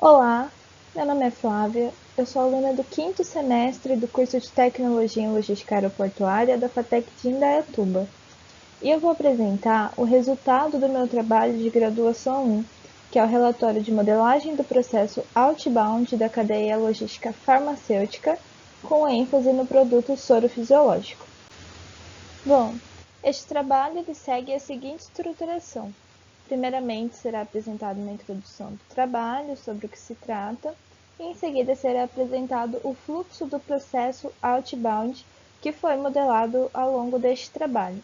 Olá, meu nome é Flávia, eu sou aluna do 5º semestre do curso de Tecnologia em Logística Aeroportuária da FATEC de Indaiatuba. E eu vou apresentar o resultado do meu trabalho de graduação 1, que é o relatório de modelagem do processo outbound da cadeia logística farmacêutica, com ênfase no produto soro fisiológico. Bom, este trabalho ele segue a seguinte estruturação. Primeiramente, será apresentada uma introdução do trabalho, sobre o que se trata, e em seguida será apresentado o fluxo do processo outbound que foi modelado ao longo deste trabalho.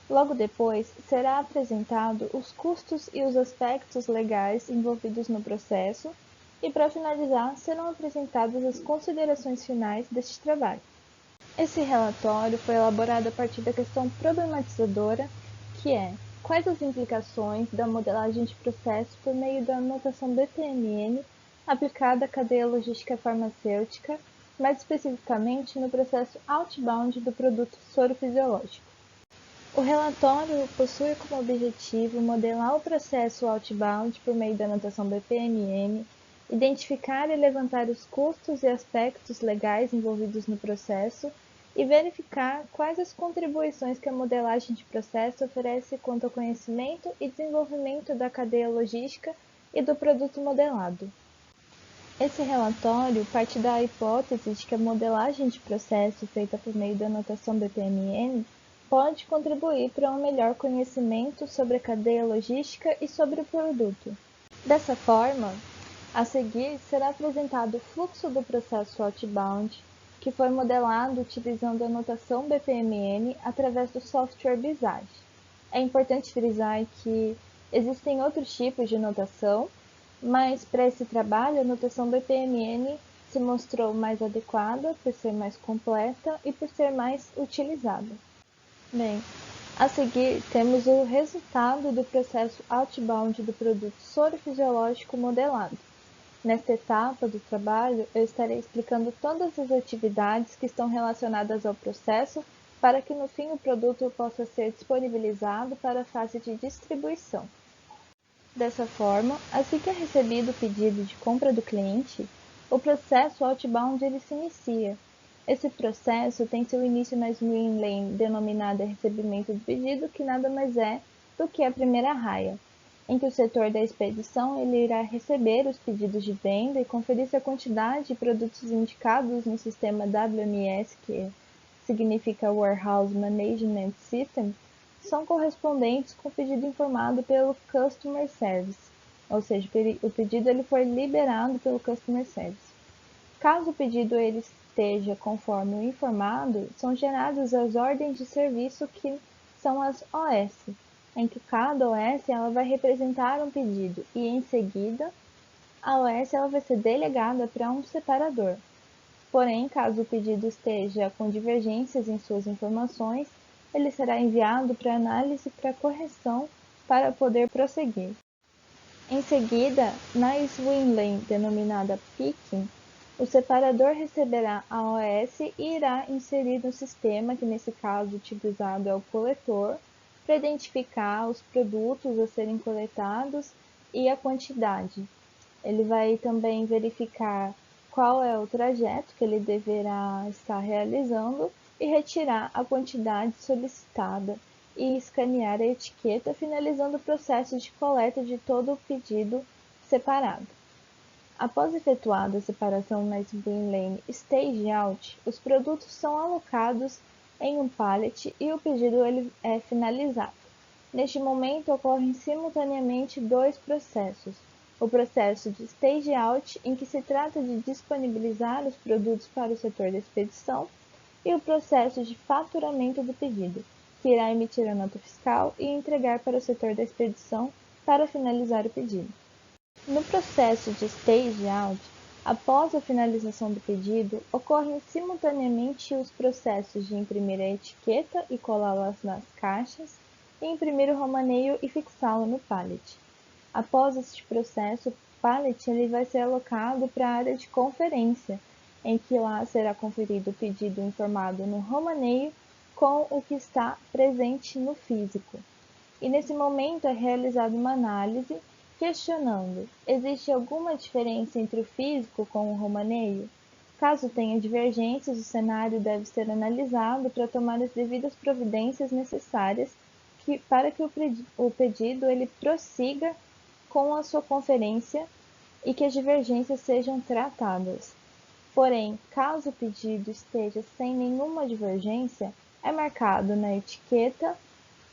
Logo depois, será apresentado os custos e os aspectos legais envolvidos no processo, e para finalizar, serão apresentadas as considerações finais deste trabalho. Esse relatório foi elaborado a partir da questão problematizadora, que é: quais as implicações da modelagem de processo por meio da notação BPMN aplicada à cadeia logística farmacêutica, mais especificamente no processo outbound do produto soro fisiológico. O relatório possui como objetivo modelar o processo outbound por meio da notação BPMN, identificar e levantar os custos e aspectos legais envolvidos no processo e verificar quais as contribuições que a modelagem de processo oferece quanto ao conhecimento e desenvolvimento da cadeia logística e do produto modelado. Esse relatório parte da hipótese de que a modelagem de processo feita por meio da notação BPMN pode contribuir para um melhor conhecimento sobre a cadeia logística e sobre o produto. Dessa forma, a seguir será apresentado o fluxo do processo outbound, que foi modelado utilizando a notação BPMN através do software Visage. É importante frisar que existem outros tipos de notação, mas para esse trabalho a notação BPMN se mostrou mais adequada por ser mais completa e por ser mais utilizada. Bem, a seguir temos o resultado do processo outbound do produto soro fisiológico modelado. Nesta etapa do trabalho, eu estarei explicando todas as atividades que estão relacionadas ao processo para que no fim o produto possa ser disponibilizado para a fase de distribuição. Dessa forma, assim que é recebido o pedido de compra do cliente, o processo outbound ele se inicia. Esse processo tem seu início na swim lane denominada recebimento do pedido, que nada mais é do que a primeira raia, em que o setor da expedição ele irá receber os pedidos de venda e conferir se a quantidade de produtos indicados no sistema WMS, que significa Warehouse Management System, são correspondentes com o pedido informado pelo Customer Service, ou seja, o pedido ele foi liberado pelo Customer Service. Caso o pedido ele esteja conforme o informado, são geradas as ordens de serviço, que são as OS, em que cada OS ela vai representar um pedido e, em seguida, a OS ela vai ser delegada para um separador. Porém, caso o pedido esteja com divergências em suas informações, ele será enviado para análise para correção para poder prosseguir. Em seguida, na swim lane denominada picking, o separador receberá a OS e irá inserir no sistema, que nesse caso utilizado é o coletor, para identificar os produtos a serem coletados e a quantidade. Ele vai também verificar qual é o trajeto que ele deverá estar realizando e retirar a quantidade solicitada e escanear a etiqueta, finalizando o processo de coleta de todo o pedido separado. Após efetuada a separação na swim lane stage out, os produtos são alocados em um pallet e o pedido ele é finalizado. Neste momento ocorrem simultaneamente dois processos: o processo de stage out, em que se trata de disponibilizar os produtos para o setor da expedição, e o processo de faturamento do pedido, que irá emitir a nota fiscal e entregar para o setor da expedição para finalizar o pedido. No processo de stage out, após a finalização do pedido, ocorrem simultaneamente os processos de imprimir a etiqueta e colá-las nas caixas, e imprimir o romaneio e fixá-lo no pallet. Após este processo, o pallet ele vai ser alocado para a área de conferência, em que lá será conferido o pedido informado no romaneio com o que está presente no físico. E nesse momento é realizada uma análise questionando: existe alguma diferença entre o físico com o romaneio? Caso tenha divergências, o cenário deve ser analisado para tomar as devidas providências necessárias para que o pedido ele prossiga com a sua conferência e que as divergências sejam tratadas. Porém, caso o pedido esteja sem nenhuma divergência, é marcado na etiqueta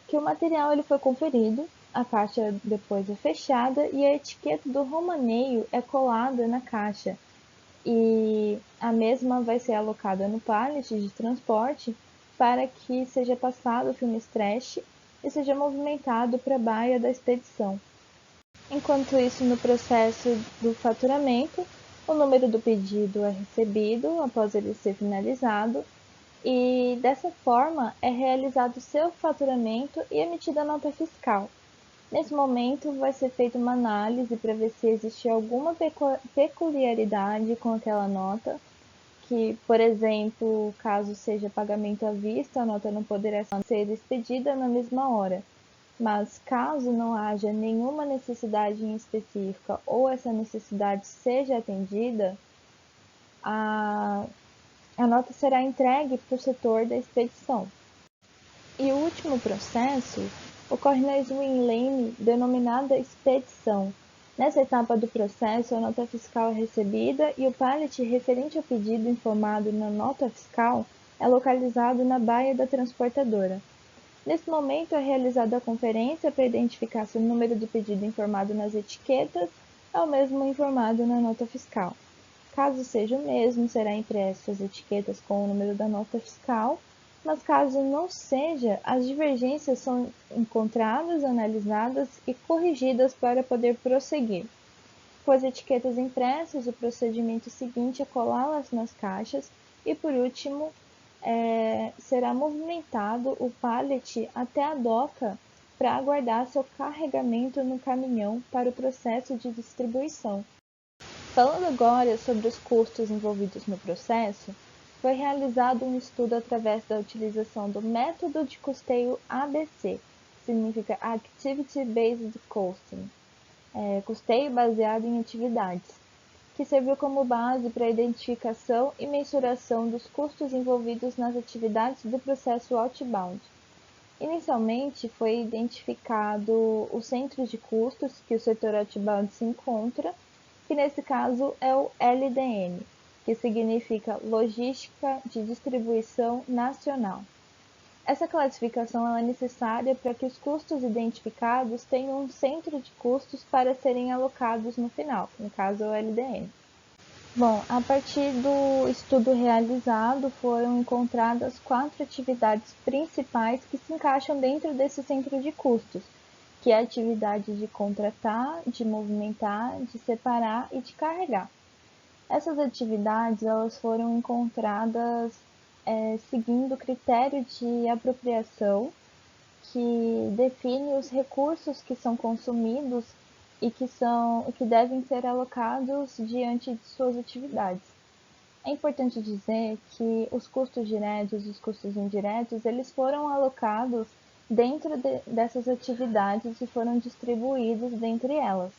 que o material ele foi conferido, a caixa depois é fechada e a etiqueta do romaneio é colada na caixa, e a mesma vai ser alocada no pallet de transporte para que seja passado o filme stretch e seja movimentado para a baia da expedição. Enquanto isso, no processo do faturamento, o número do pedido é recebido após ele ser finalizado e, dessa forma, é realizado seu faturamento e emitida a nota fiscal. Nesse momento, vai ser feita uma análise para ver se existe alguma peculiaridade com aquela nota, que, por exemplo, caso seja pagamento à vista, a nota não poderá ser expedida na mesma hora. Mas caso não haja nenhuma necessidade em específica ou essa necessidade seja atendida, a nota será entregue para o setor da expedição. E o último processo ocorre na swing lane denominada expedição. Nessa etapa do processo, a nota fiscal é recebida e o pallet referente ao pedido informado na nota fiscal é localizado na baia da transportadora. Nesse momento, é realizada a conferência para identificar se o número do pedido informado nas etiquetas é o mesmo informado na nota fiscal. Caso seja o mesmo, será impresso as etiquetas com o número da nota fiscal, mas caso não seja, as divergências são encontradas, analisadas e corrigidas para poder prosseguir. Com as etiquetas impressas, o procedimento seguinte é colá-las nas caixas e, por último, será movimentado o pallet até a doca para aguardar seu carregamento no caminhão para o processo de distribuição. Falando agora sobre os custos envolvidos no processo, foi realizado um estudo através da utilização do método de custeio ABC, significa Activity Based Costing, custeio baseado em atividades, que serviu como base para a identificação e mensuração dos custos envolvidos nas atividades do processo outbound. Inicialmente, foi identificado o centro de custos que o setor outbound se encontra, que nesse caso é o LDN, que significa Logística de Distribuição Nacional. Essa classificação é necessária para que os custos identificados tenham um centro de custos para serem alocados no final, no caso é o LDN. Bom, a partir do estudo realizado, foram encontradas 4 atividades principais que se encaixam dentro desse centro de custos, que é a atividade de contratar, de movimentar, de separar e de carregar. Essas atividades elas foram encontradas seguindo o critério de apropriação, que define os recursos que são consumidos e que devem ser alocados diante de suas atividades. É importante dizer que os custos diretos e os custos indiretos eles foram alocados dentro dessas atividades e foram distribuídos dentre elas.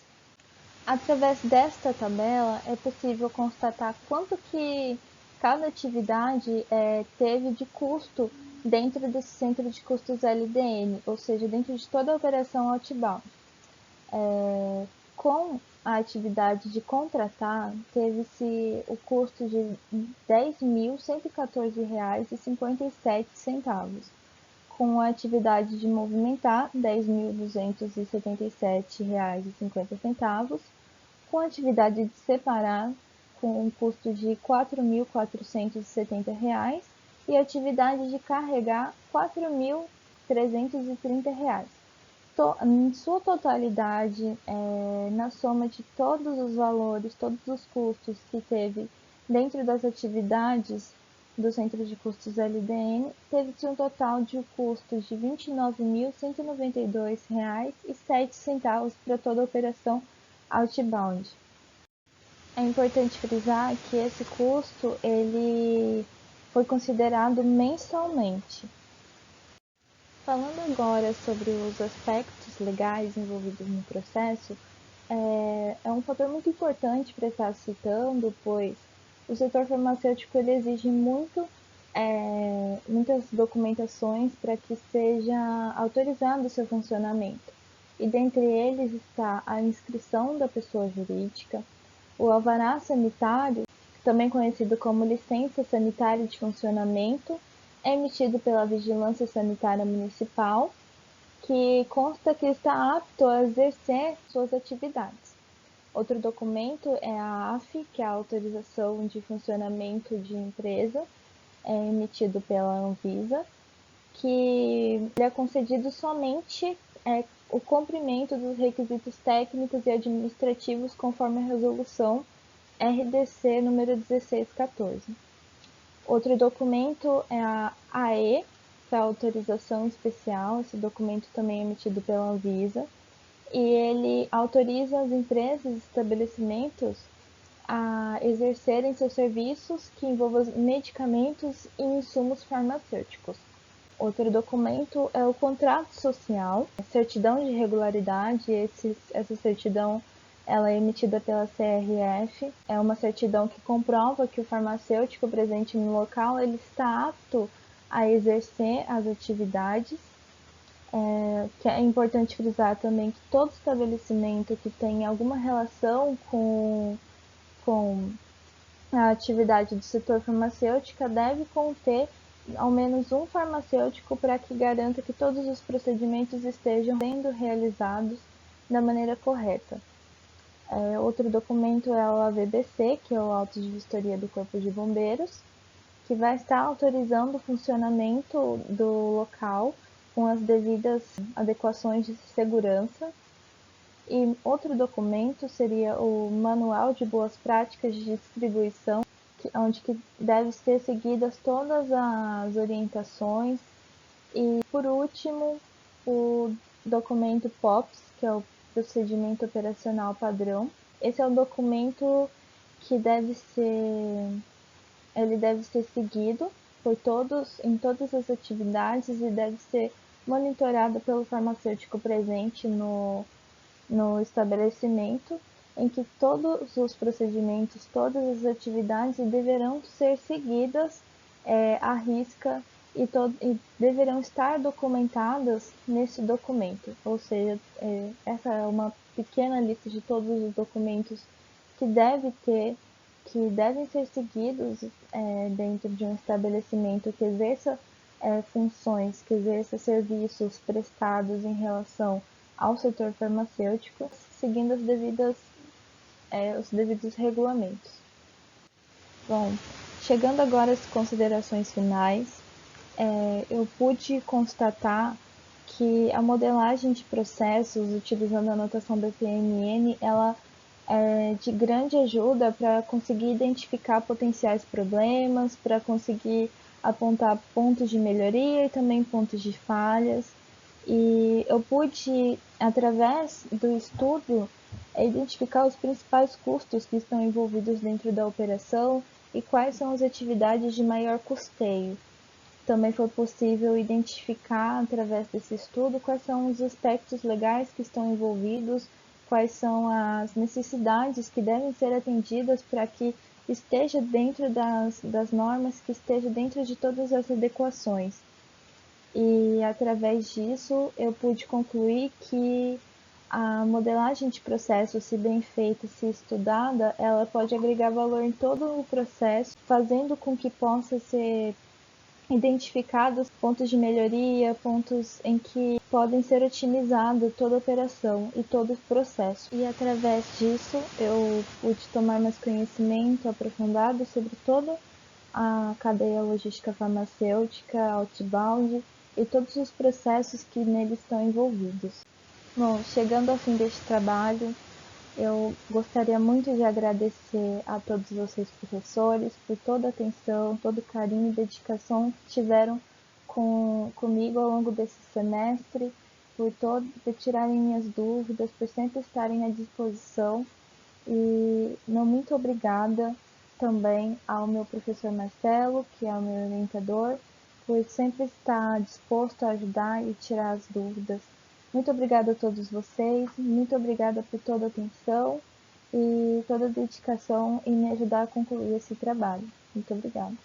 Através desta tabela é possível constatar quanto que cada atividade teve de custo dentro desse centro de custos LDN, ou seja, dentro de toda a operação outbound. Com a atividade de contratar, teve-se o custo de R$ 10.114,57. Com a atividade de movimentar, R$ 10.277,50. Com a atividade de separar, com um custo de R$ 4.470. E a atividade de carregar, R$ 4.330. Em sua totalidade, na soma de todos os valores, todos os custos que teve dentro das atividades do Centro de Custos LDN, teve-se um total de custo de R$ 29.192,07 para toda a operação outbound. É importante frisar que esse custo ele foi considerado mensalmente. Falando agora sobre os aspectos legais envolvidos no processo, é um fator muito importante para estar citando, pois o setor farmacêutico ele exige muitas documentações para que seja autorizado o seu funcionamento. E dentre eles está a inscrição da pessoa jurídica, o alvará sanitário, também conhecido como licença sanitária de funcionamento, é emitido pela Vigilância Sanitária Municipal, que consta que está apto a exercer suas atividades. Outro documento é a AF, que é a autorização de funcionamento de empresa, emitido pela Anvisa, que é concedido somente o cumprimento dos requisitos técnicos e administrativos conforme a resolução RDC número 1614. Outro documento é a AE, que é a autorização especial. Esse documento também é emitido pela Anvisa e ele autoriza as empresas e estabelecimentos a exercerem seus serviços que envolvam medicamentos e insumos farmacêuticos. Outro documento é o contrato social, certidão de regularidade. Essa certidão ela é emitida pela CRF, é uma certidão que comprova que o farmacêutico presente no local ele está apto a exercer as atividades. Que é importante frisar também que todo estabelecimento que tenha alguma relação com a atividade do setor farmacêutico deve conter ao menos um farmacêutico para que garanta que todos os procedimentos estejam sendo realizados da maneira correta. Outro documento é o AVBC, que é o Auto de Vistoria do Corpo de Bombeiros, que vai estar autorizando o funcionamento do local com as devidas adequações de segurança. E outro documento seria o Manual de Boas Práticas de Distribuição, onde que deve ser seguidas todas as orientações. E, por último, o documento POPs, que é o Procedimento Operacional Padrão. Esse é o documento que ele deve ser seguido em todas as atividades e deve ser monitorado pelo farmacêutico presente no estabelecimento, em que todos os procedimentos, todas as atividades deverão ser seguidas à risca e deverão estar documentadas nesse documento. Ou seja, essa é uma pequena lista de todos os documentos que devem ser seguidos dentro de um estabelecimento que exerça funções, que exerça serviços prestados em relação ao setor farmacêutico, seguindo os devidos regulamentos. Bom, chegando agora às considerações finais, eu pude constatar que a modelagem de processos utilizando a notação BPMN, ela é de grande ajuda para conseguir identificar potenciais problemas, para conseguir apontar pontos de melhoria e também pontos de falhas. E eu pude, através do estudo, identificar os principais custos que estão envolvidos dentro da operação e quais são as atividades de maior custeio. Também foi possível identificar, através desse estudo, quais são os aspectos legais que estão envolvidos, quais são as necessidades que devem ser atendidas para que esteja dentro das normas, que esteja dentro de todas as adequações. E através disso eu pude concluir que a modelagem de processo, se bem feita, se estudada, ela pode agregar valor em todo o processo, fazendo com que possa ser identificados pontos de melhoria, pontos em que podem ser otimizados toda a operação e todo o processo. E através disso eu pude tomar mais conhecimento aprofundado sobre toda a cadeia logística farmacêutica, outbound e todos os processos que nele estão envolvidos. Bom, chegando ao fim deste trabalho, eu gostaria muito de agradecer a todos vocês, professores, por toda a atenção, todo o carinho e dedicação que tiveram comigo ao longo desse semestre, por tirarem minhas dúvidas, por sempre estarem à disposição. E muito obrigada também ao meu professor Marcelo, que é o meu orientador, por sempre estar disposto a ajudar e tirar as dúvidas. Muito obrigada a todos vocês, muito obrigada por toda a atenção e toda a dedicação em me ajudar a concluir esse trabalho. Muito obrigada.